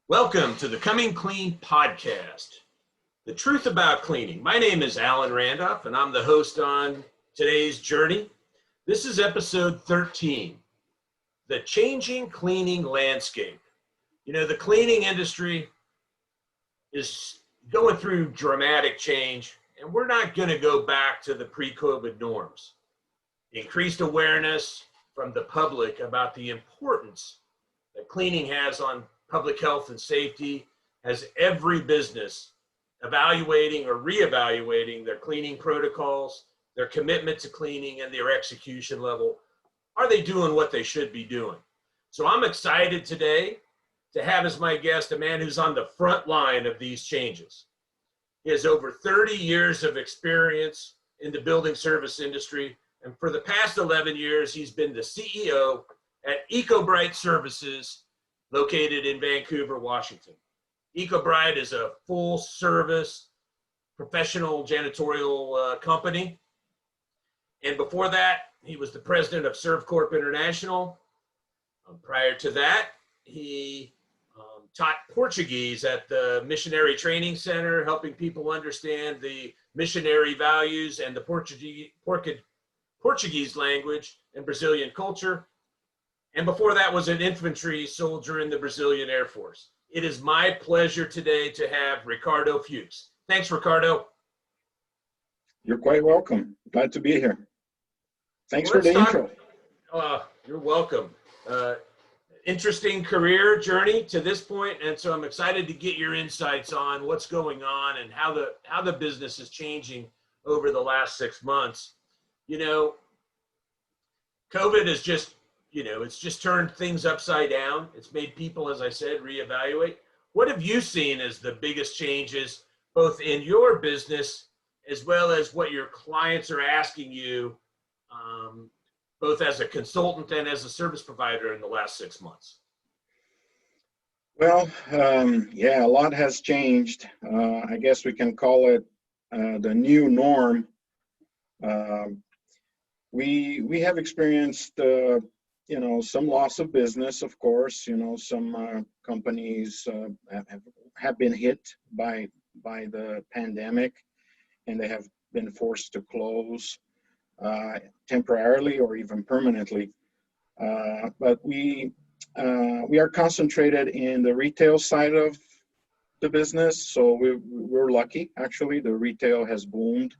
Welcome to the Coming Clean podcast, the truth about cleaning. My name is Alan Randolph, and I'm the host on today's journey. This is episode 13, the changing cleaning landscape. You know, the cleaning industry is going through dramatic change, and we're not going to go back to the pre-COVID norms. Increased awareness from the public about the importance that cleaning has on public health and safety has every business evaluating or reevaluating their cleaning protocols, their commitment to cleaning, and their execution level. Are they doing what they should be doing? So I'm excited today to have as my guest a man who's on the front line of these changes. He has over 30 years of experience in the building service industry, and for the past 11 years, he's been the CEO at EcoBrite Services, located in Vancouver, Washington. EcoBrite is a full-service professional janitorial company. And before that, he was the president of ServCorp International. Prior to that, he taught Portuguese at the Missionary Training Center, helping people understand the missionary values and the Portuguese language and Brazilian culture. And before that was an infantry soldier in the Brazilian Air Force. It is my pleasure today to have Ricardo Fuchs. Thanks, Ricardo. You're quite welcome. Glad to be here. Thanks for the intro. You're welcome. Interesting career journey to this point, and so I'm excited to get your insights on what's going on and how the business is changing over the last 6 months. You know, COVID is it's just turned things upside down. It's made people, as I said, reevaluate. What have you seen as the biggest changes, both in your business as well as what your clients are asking you, both as a consultant and as a service provider in the last 6 months? Well, a lot has changed. I guess we can call it the new norm. We have experienced some loss of business, of course. Some companies have been hit by the pandemic, and they have been forced to close temporarily or even permanently. But we are concentrated in the retail side of the business, so we're lucky. Actually, the retail has boomed.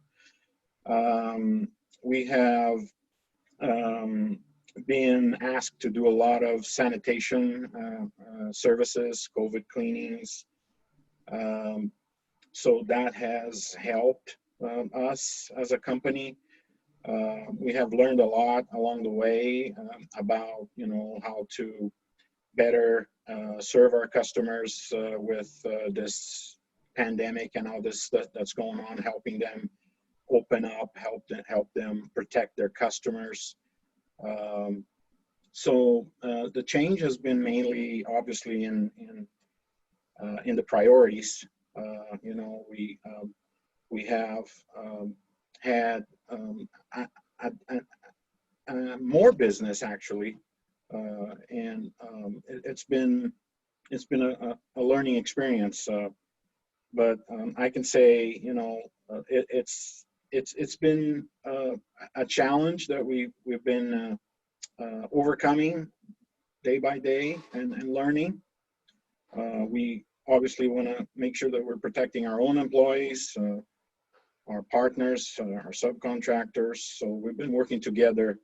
We have been asked to do a lot of sanitation services, COVID cleanings. So that has helped us as a company. We have learned a lot along the way about, how to better serve our customers with this pandemic and all this stuff that's going on, helping them open up, help them protect their customers. So the change has been mainly, obviously, in the priorities. We have had more business actually, and it's been a learning experience. But I can say, it's been a challenge that we've been overcoming day by day and learning. We obviously want to make sure that we're protecting our own employees, our partners, our subcontractors. So we've been working together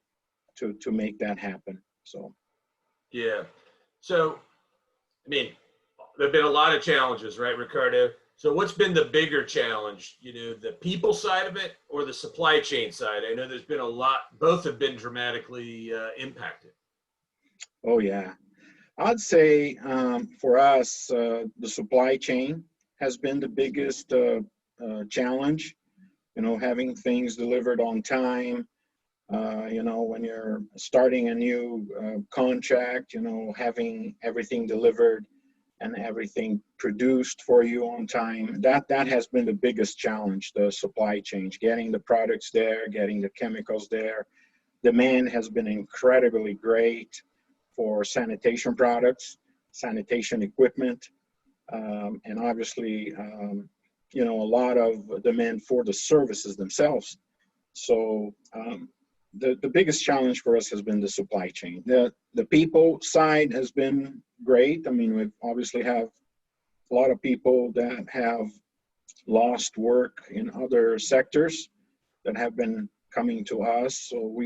to make that happen. So yeah. So I mean, there've been a lot of challenges, right, Ricardo? So what's been the bigger challenge, the people side of it or the supply chain side? I know there's been a lot, both have been dramatically impacted. Oh yeah. I'd say for us, the supply chain has been the biggest challenge, having things delivered on time. When you're starting a new contract, having everything delivered and everything produced for you on time. That has been the biggest challenge, the supply chain, getting the products there, getting the chemicals there. Demand has been incredibly great for sanitation products, sanitation equipment. and obviously, you know, a lot of demand for the services themselves. So the biggest challenge for us has been the supply chain. The people side has been great. I mean, we obviously have a lot of people that have lost work in other sectors that have been coming to us. So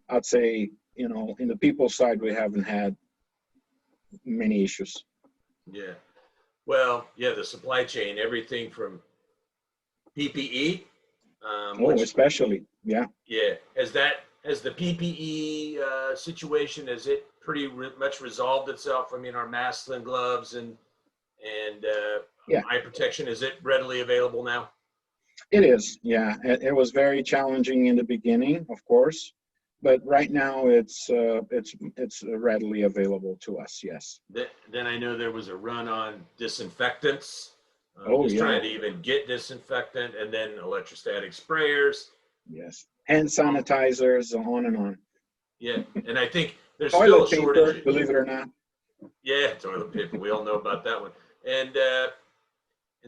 I'd say, you know, in the people side, we haven't had many issues. Yeah. Well, yeah, the supply chain, everything from PPE, Oh, which, especially, yeah. yeah, has the PPE situation, has it pretty much resolved itself? I mean, our masks and gloves and Yeah, eye protection, is it readily available now? it is. Yeah, it was very challenging in the beginning, of course, but right now it's readily available to us. Yes. Then I know there was a run on disinfectants, Oh, just yeah. trying to even get disinfectant, and then electrostatic sprayers. Yes. Hand Um, sanitizers, on and on. yeah, and I think there's still Toilet a paper, shortage. believe it or not. Yeah, toilet paper. We all know about that one. And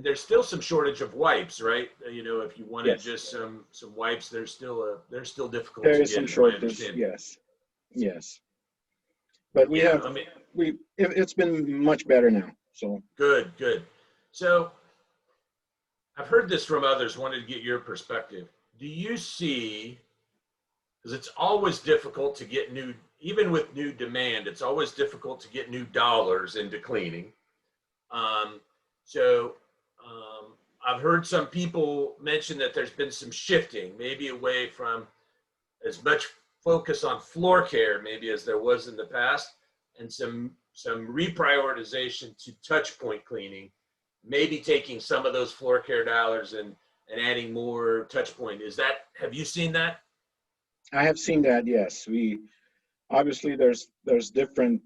there's still some shortage of wipes, right? You know, if you wanted Yes. just some wipes, they're still difficult There to is get, some is my shortage. understanding. Yes. Yes. But we Yeah, have I mean, it's been much better now. So good, good. So I've heard this from others. Wanted to get your perspective. Do you see? Because it's always difficult to get new, even with new demand, it's always difficult to get new dollars into cleaning. Um, so I've heard some people mention that there's been some shifting, maybe away from as much focus on floor care, maybe as there was in the past, and some reprioritization to touch point cleaning, maybe taking some of those floor care dollars and adding more touch point. Have you seen that? I have seen that. Yes, we obviously there's different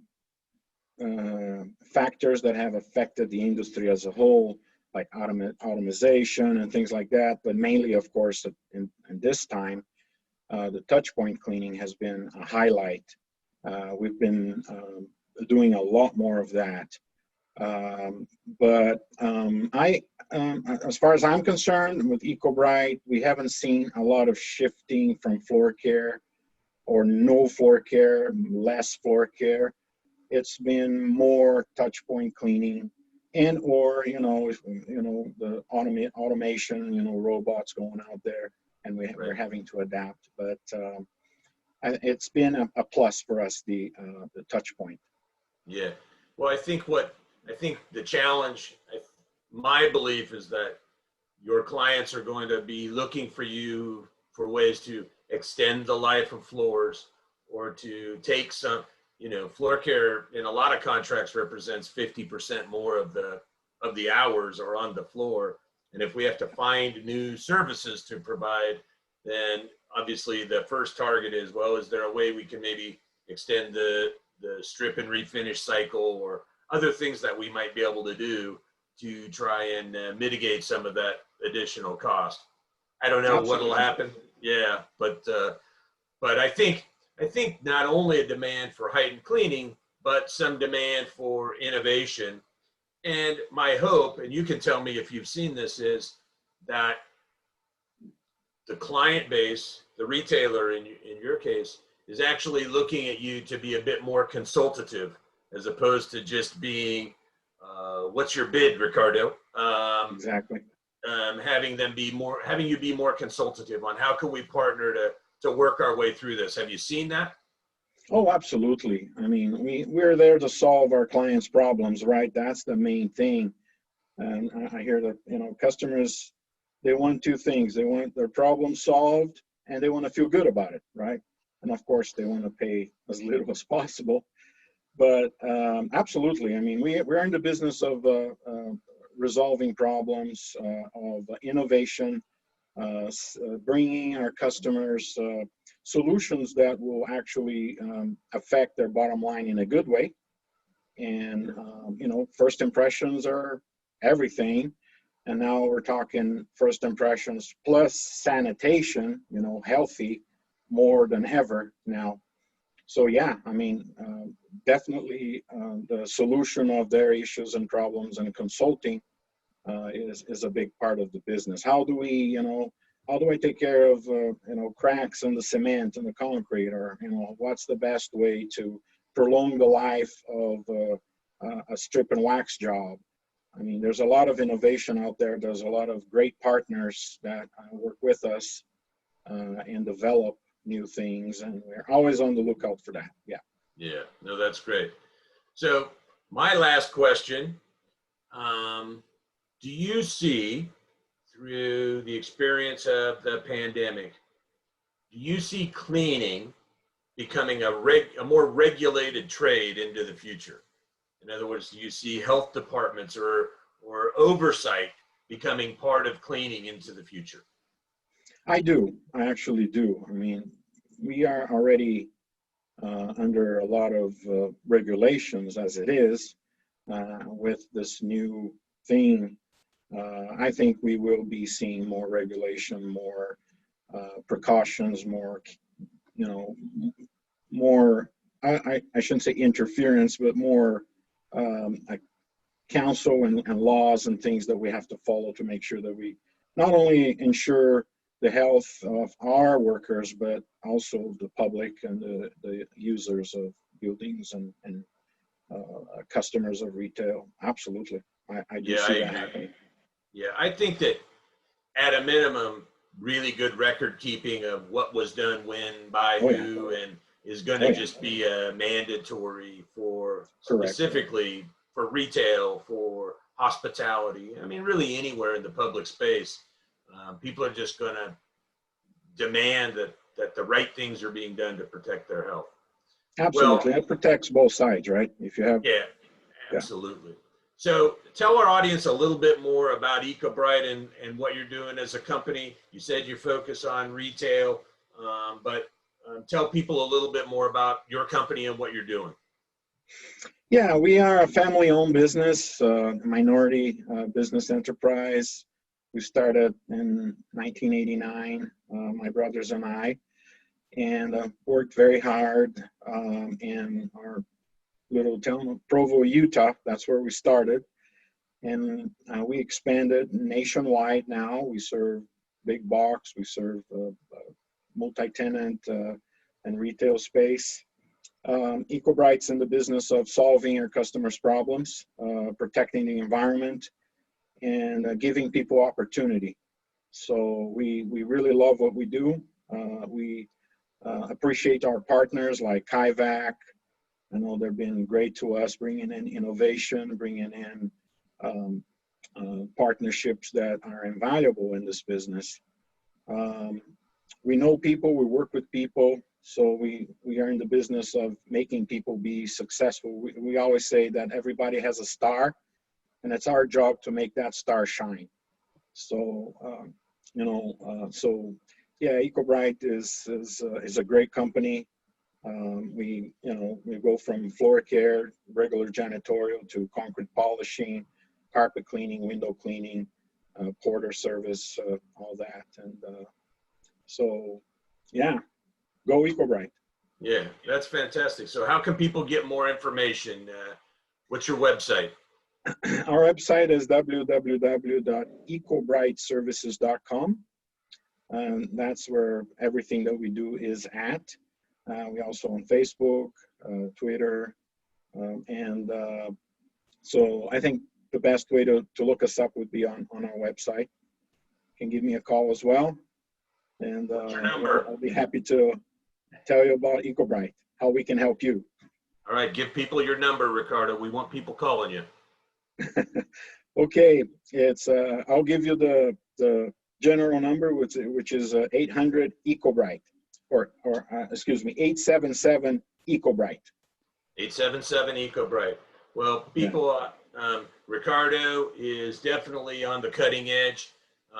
factors that have affected the industry as a whole, like automation and things like that. But mainly, of course, in this time, the touch point cleaning has been a highlight. We've been doing a lot more of that. But as far as I'm concerned, with EcoBrite, we haven't seen a lot of shifting from floor care or no floor care, less floor care. It's been more touch point cleaning and or the automation, robots going out there, and we're Right. having to adapt. But it's been a plus for us, the touch point. Yeah. Well, I think the challenge, my belief is that your clients are going to be looking for you for ways to extend the life of floors or to take some, floor care in a lot of contracts represents 50% more of the hours are on the floor. And if we have to find new services to provide, then obviously the first target is, well, is there a way we can maybe extend the strip and refinish cycle or other things that we might be able to do to try and mitigate some of that additional cost. I don't know what'll Absolutely. happen. Yeah, but I think not only a demand for heightened cleaning, but some demand for innovation. And my hope, and you can tell me if you've seen this, is that the client base, the retailer in your case, is actually looking at you to be a bit more consultative as opposed to just being, what's your bid, Ricardo? Exactly. Having you be more consultative on how can we partner to work our way through this. Have you seen that? Oh, absolutely. I mean, we're there to solve our clients' problems, right? That's the main thing. And I hear that, customers, they want two things. They want their problem solved and they want to feel good about it, right? And of course, they want to pay as little as possible. But absolutely, I mean, we're in the business of resolving problems, of innovation, bringing our customers solutions that will actually affect their bottom line in a good way. And first impressions are everything. And now we're talking first impressions plus sanitation, healthy more than ever now. So yeah, I mean, definitely the solution of their issues and problems and consulting is a big part of the business. How do we, how do I take care of, cracks in the cement and the concrete, or, what's the best way to prolong the life of a strip and wax job? I mean, there's a lot of innovation out there. There's a lot of great partners that work with us and develop new things, and we're always on the lookout for that. Yeah. Yeah, no, that's great. So my last question, do you see, through the experience of the pandemic, do you see cleaning becoming a more regulated trade into the future? In other words, do you see health departments or oversight becoming part of cleaning into the future? I do. I actually do. I mean, we are already under a lot of regulations as it is with this new thing. I think we will be seeing more regulation, more precautions, more, more, I shouldn't say interference, but more like council and laws and things that we have to follow to make sure that we not only ensure the health of our workers, but also the public and the users of buildings and customers of retail. Absolutely. I do see that happening. Yeah, I think that at a minimum, really good record keeping of what was done when, by who, and is going to just be mandatory for specifically for retail, for hospitality. I mean, really anywhere in the public space. People are just going to demand that the right things are being done to protect their health. Absolutely. Well, it protects both sides, right? If you have. Yeah, absolutely. So tell our audience a little bit more about EcoBrite and what you're doing as a company. You said you focus on retail, but tell people a little bit more about your company and what you're doing. Yeah, we are a family-owned business, minority business enterprise. We started in 1989, my brothers and I, and worked very hard in our little town of Provo, Utah. That's where we started. And we expanded nationwide now. We serve big box, we serve multi-tenant and retail space. EcoBrite's in the business of solving our customers' problems, protecting the environment, and giving people opportunity. So we really love what we do. We appreciate our partners like Kaivac. I know they've been great to us, bringing in innovation, bringing in partnerships that are invaluable in this business. We know people, we work with people, so we are in the business of making people be successful. We always say that everybody has a star, and it's our job to make that star shine. So, yeah, EcoBrite is a great company. We go from floor care, regular janitorial, to concrete polishing, carpet cleaning, window cleaning, porter service, all that. And so, yeah, go EcoBrite. Yeah, that's fantastic. So how can people get more information? What's your website? Our website is www.ecobriteservices.com. And that's where everything that we do is at. We also on Facebook, Twitter, and so I think the best way to look us up would be on our website. You can give me a call as well, and I'll be happy to tell you about EcoBrite, how we can help you. All right, give people your number, Ricardo. We want people calling you. Okay, it's I'll give you the general number, which is 800 EcoBrite, or excuse me, 877 EcoBrite. 877 EcoBrite. Well, people, Ricardo is definitely on the cutting edge.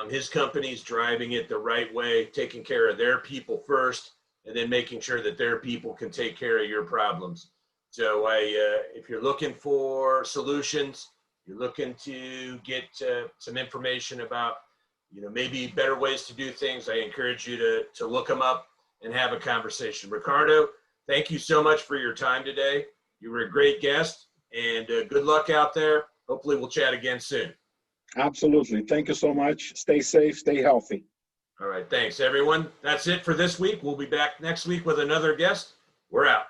His company's driving it the right way, taking care of their people first, and then making sure that their people can take care of your problems. So if you're looking for solutions, you're looking to get some information about, maybe better ways to do things, I encourage you to look them up and have a conversation. Ricardo, thank you so much for your time today. You were a great guest, and good luck out there. Hopefully we'll chat again soon. Absolutely. Thank you so much. Stay safe, stay healthy. All right, thanks everyone. That's it for this week. We'll be back next week with another guest. We're out.